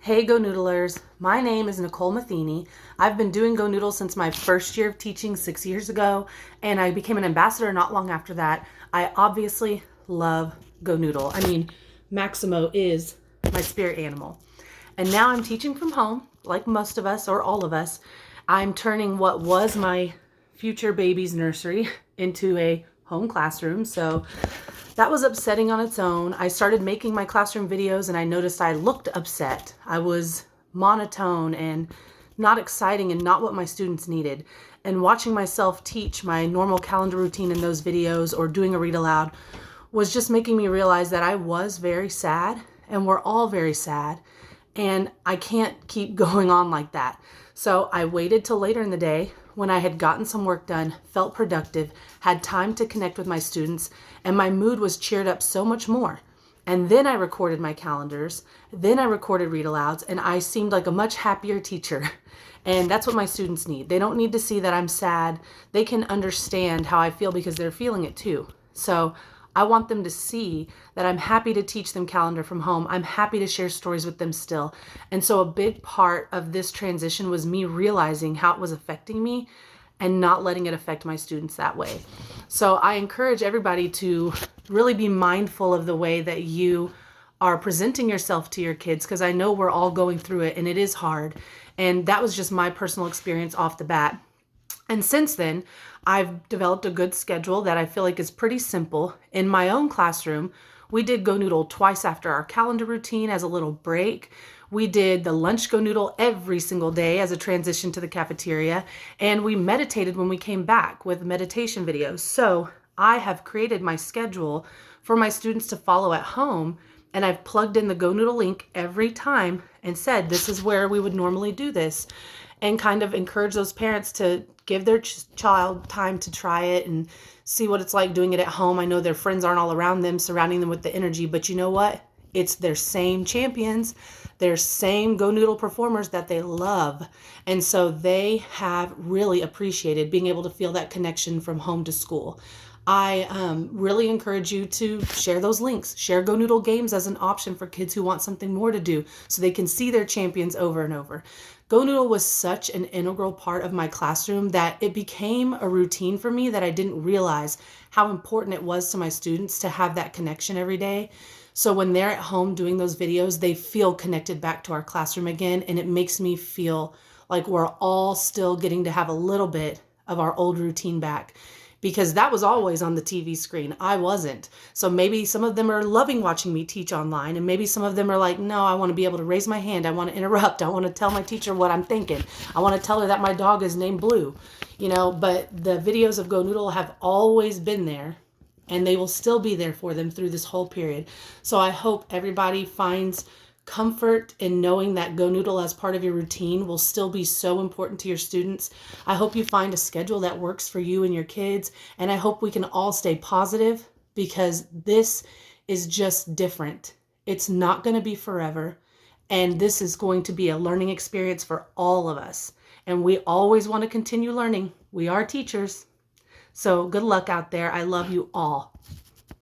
Hey GoNoodlers, my name is Nicole Matheny. I've been doing GoNoodle since my first year of teaching 6 years ago, and I became an ambassador not long after that. I obviously love GoNoodle. I mean, Maximo is my spirit animal. And now I'm teaching from home, like most of us or all of us. I'm turning what was my future baby's nursery into a home classroom. So that was upsetting on its own. I started making my classroom videos and I noticed I looked upset. I was monotone and not exciting and not what my students needed. And watching myself teach my normal calendar routine in those videos or doing a read aloud was just making me realize that I was very sad, and we're all very sad. And I can't keep going on like that. So I waited till later in the day when I had gotten some work done, felt productive, had time to connect with my students, and my mood was cheered up so much more. And then I recorded my calendars, then I recorded read alouds, and I seemed like a much happier teacher. And that's what my students need. They don't need to see that I'm sad. They can understand how I feel because they're feeling it too. So I want them to see that I'm happy to teach them calendar from home. I'm happy to share stories with them still. And so a big part of this transition was me realizing how it was affecting me and not letting it affect my students that way. So I encourage everybody to really be mindful of the way that you are presenting yourself to your kids, because I know we're all going through it and it is hard. And that was just my personal experience off the bat. And since then, I've developed a good schedule that I feel like is pretty simple. In my own classroom, we did GoNoodle twice after our calendar routine as a little break. We did the lunch GoNoodle every single day as a transition to the cafeteria. And we meditated when we came back with meditation videos. So I have created my schedule for my students to follow at home. And I've plugged in the GoNoodle link every time and said, this is where we would normally do this. And kind of encourage those parents to give their child time to try it and see what it's like doing it at home. I know their friends aren't all around them, surrounding them with the energy, but you know what? It's their same champions, their same GoNoodle performers that they love. And so they have really appreciated being able to feel that connection from home to school. I really encourage you to share those links. Share GoNoodle games as an option for kids who want something more to do so they can see their champions over and over. GoNoodle was such an integral part of my classroom that it became a routine for me that I didn't realize how important it was to my students to have that connection every day. So when they're at home doing those videos, they feel connected back to our classroom again, and it makes me feel like we're all still getting to have a little bit of our old routine back. Because that was always on the TV screen. I wasn't. So maybe some of them are loving watching me teach online, and maybe some of them are like, no, I want to be able to raise my hand. I want to interrupt. I want to tell my teacher what I'm thinking. I want to tell her that my dog is named Blue. But the videos of GoNoodle have always been there, and they will still be there for them through this whole period. So I hope everybody finds comfort in knowing that GoNoodle as part of your routine will still be so important to your students. I hope you find a schedule that works for you and your kids, and I hope we can all stay positive, because this is just different. It's not going to be forever, and this is going to be a learning experience for all of us, and we always want to continue learning. We are teachers. So good luck out there. I love you all.